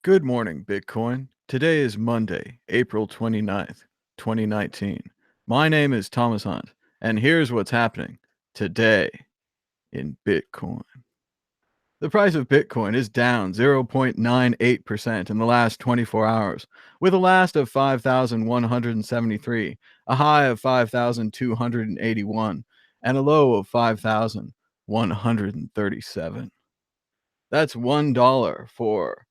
Good morning, Bitcoin. Today is Monday, April 29th, 2019. My name is Thomas Hunt, and here's what's happening today in Bitcoin. The price of Bitcoin is down 0.98% in the last 24 hours, with a last of 5,173, a high of 5,281, and a low of 5,137. That's $1 for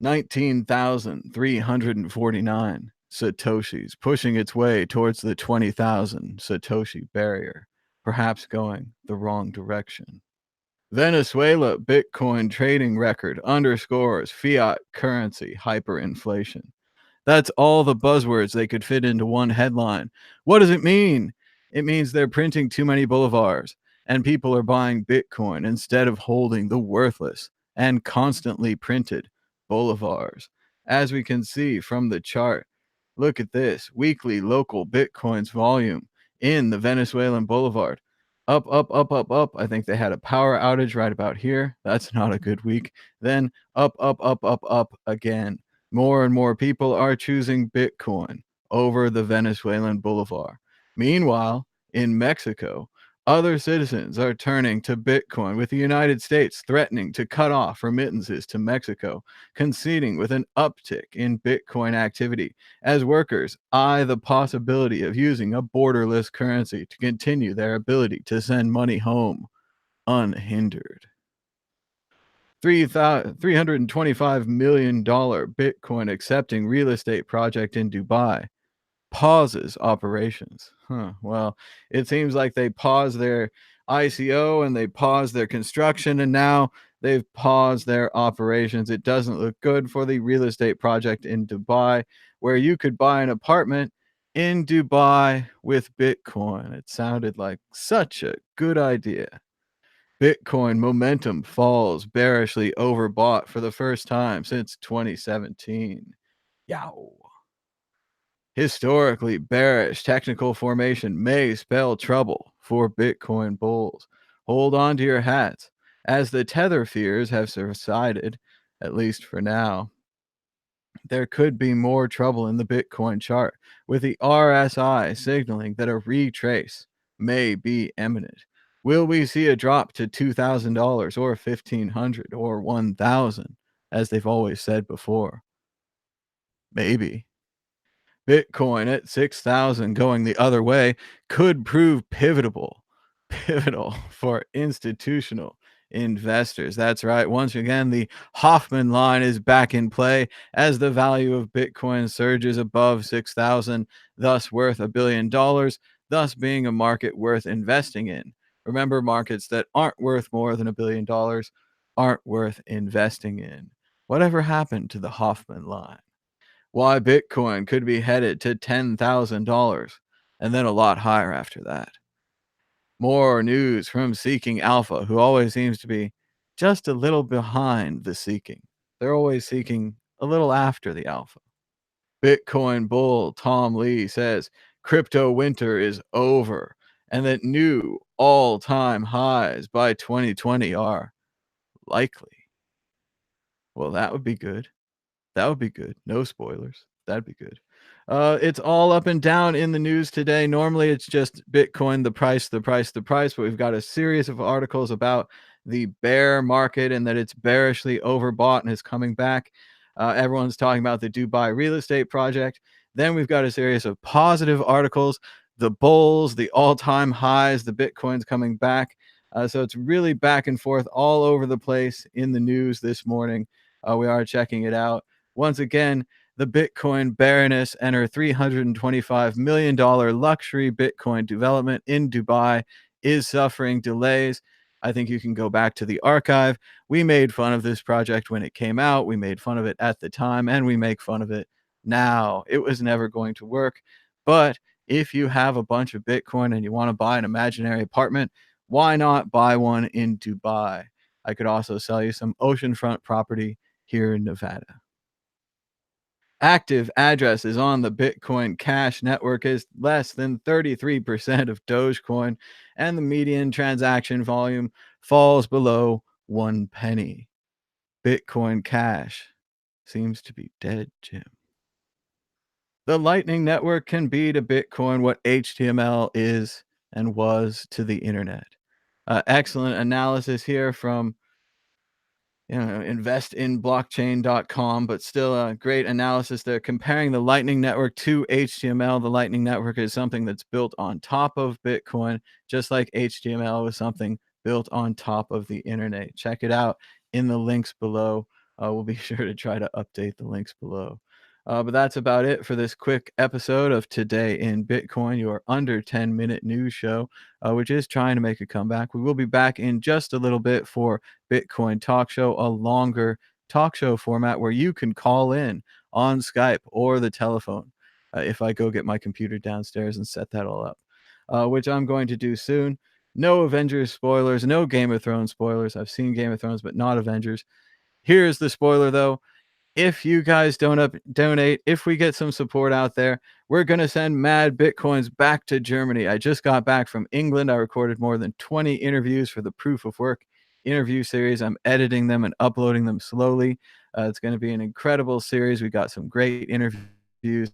19,349 Satoshis, pushing its way towards the 20,000 Satoshi barrier, perhaps going the wrong direction. Venezuela Bitcoin trading record underscores fiat currency hyperinflation. That's all the buzzwords they could fit into one headline. What does it mean? It means they're printing too many bolivars, and people are buying Bitcoin instead of holding the worthless and constantly printed bolivars. As we can see from the chart, look at this weekly local Bitcoins volume in the Venezuelan bolivar. Up, up, up, up, up. I think they had a power outage right about here. That's not a good week. Then up, up, up, up, up again. More and more people are choosing Bitcoin over the Venezuelan bolivar. Meanwhile, in Mexico, other citizens are turning to Bitcoin, with the United States threatening to cut off remittances to Mexico, conceding with an uptick in Bitcoin activity as workers eye the possibility of using a borderless currency to continue their ability to send money home unhindered. $325 million Bitcoin accepting real estate project in Dubai pauses operations. Well, it seems like they paused their ICO and they paused their construction, and now they've paused their operations. It doesn't look good for the real estate project in Dubai, where you could buy an apartment in Dubai with Bitcoin. It sounded like such a good idea. Bitcoin momentum falls, bearishly overbought for the first time since 2017. Yow. Historically bearish technical formation may spell trouble for Bitcoin bulls. Hold on to your hats, as the tether fears have subsided, at least for now. There could be more trouble in the Bitcoin chart, with the RSI signaling that a retrace may be imminent. Will we see a drop to $2,000 or $1,500 or $1,000, as they've always said before? Maybe. Bitcoin at 6,000 going the other way could prove pivotal for institutional investors. That's right. Once again, the Hoffman line is back in play as the value of Bitcoin surges above 6,000, thus worth $1 billion, thus being a market worth investing in. Remember, markets that aren't worth more than $1 billion aren't worth investing in. Whatever happened to the Hoffman line? Why Bitcoin could be headed to $10,000 and then a lot higher after that. More news from Seeking Alpha, who always seems to be just a little behind the seeking. They're always seeking a little after the alpha. Bitcoin bull Tom Lee says crypto winter is over and that new all-time highs by 2020 are likely. Well, that would be good. That would be good. No spoilers. That'd be good. It's all up and down in the news today. Normally, it's just Bitcoin, the price, the price, the price. But we've got a series of articles about the bear market and that it's bearishly overbought and is coming back. Everyone's talking about the Dubai real estate project. Then we've got a series of positive articles, the bulls, the all-time highs, the Bitcoin's coming back. So it's really back and forth all over the place in the news this morning. We are checking it out. Once again, the Bitcoin Baroness and her $325 million luxury Bitcoin development in Dubai is suffering delays. I think you can go back to the archive. We made fun of this project when it came out. We made fun of it at the time, and we make fun of it now. It was never going to work. But if you have a bunch of Bitcoin and you want to buy an imaginary apartment, why not buy one in Dubai? I could also sell you some oceanfront property here in Nevada. Active addresses on the Bitcoin Cash network is less than 33% of Dogecoin, and the median transaction volume falls below 1 penny. Bitcoin Cash seems to be dead, Jim. The Lightning Network can be to Bitcoin what HTML is and was to the internet. Excellent analysis here from investinblockchain.com, but still a great analysis there comparing the Lightning Network to HTML. The Lightning Network is something that's built on top of Bitcoin, just like HTML was something built on top of the internet. Check it out in the links below. We'll be sure to try to update the links below. But that's about it for this quick episode of Today in Bitcoin, your under 10-minute news show, which is trying to make a comeback. We will be back in just a little bit for Bitcoin Talk Show, a longer talk show format where you can call in on Skype or the telephone if I go get my computer downstairs and set that all up, which I'm going to do soon. No Avengers spoilers, no Game of Thrones spoilers. I've seen Game of Thrones, but not Avengers. Here's the spoiler, though. If you guys donate, if we get some support out there, we're going to send MadBitcoins back to Germany. I just got back from England. I recorded more than 20 interviews for the Proof of Work interview series. I'm editing them and uploading them slowly. It's going to be an incredible series. We got some great interviews.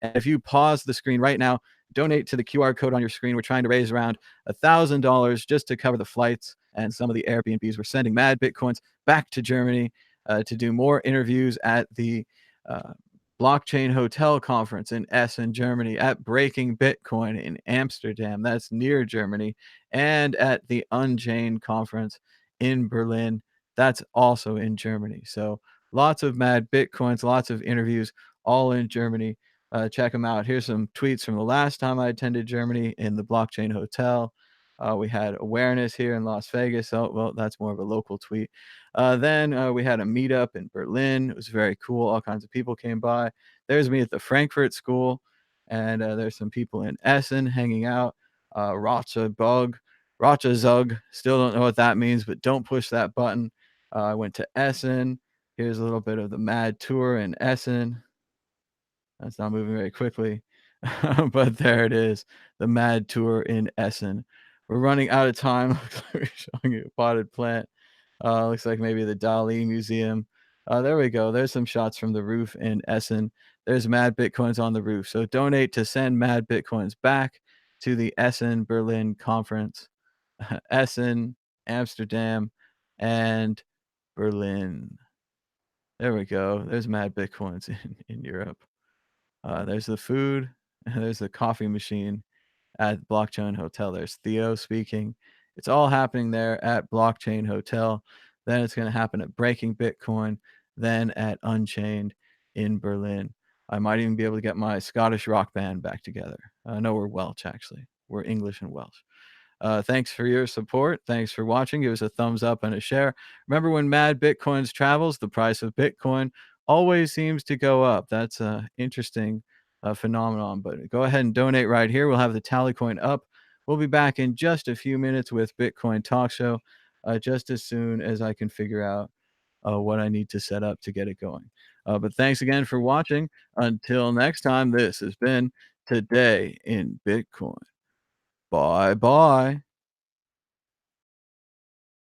And if you pause the screen right now, donate to the QR code on your screen. We're trying to raise around $1,000 just to cover the flights and some of the Airbnbs. We're sending MadBitcoins back to Germany to do more interviews at the Blockchain Hotel Conference in Essen, Germany, at Breaking Bitcoin in Amsterdam, that's near Germany, and at the Unchained Conference in Berlin, that's also in Germany. So lots of MadBitcoins, lots of interviews, all in Germany. Check them out. Here's some tweets from the last time I attended Germany in the Blockchain Hotel. We had awareness here in Las Vegas. Oh, well, that's more of a local tweet. Then we had a meetup in Berlin. It was very cool. All kinds of people came by. There's me at the Frankfurt School, and there's some people in Essen hanging out. Racha Zug. Still don't know what that means, but don't push that button. I went to Essen. Here's a little bit of the Mad tour in Essen. That's not moving very quickly, but there it is, the Mad tour in Essen. We're running out of time. Looks like we're showing you a potted plant. Looks like maybe the Dali Museum. There we go. There's some shots from the roof in Essen. There's MadBitcoins on the roof. So donate to send MadBitcoins back to the Essen Berlin conference. Essen, Amsterdam, and Berlin. There we go. There's MadBitcoins in Europe. There's the food. There's the coffee machine at Blockchain Hotel. There's Theo speaking. It's all happening there at Blockchain Hotel. Then it's going to happen at Breaking Bitcoin, then at Unchained in Berlin. I might even be able to get my Scottish rock band back together. No, we're Welsh, actually. We're English and Welsh. Thanks for your support. Thanks for watching. Give us a thumbs up and a share. Remember, when MadBitcoins travels, the price of Bitcoin always seems to go up. That's an interesting phenomenon. But go ahead and donate right here. We'll have the tally coin up. We'll be back in just a few minutes with Bitcoin Talk Show, just as soon as I can figure out what I need to set up to get it going. But thanks again for watching. Until next time, this has been Today in Bitcoin. Bye-bye.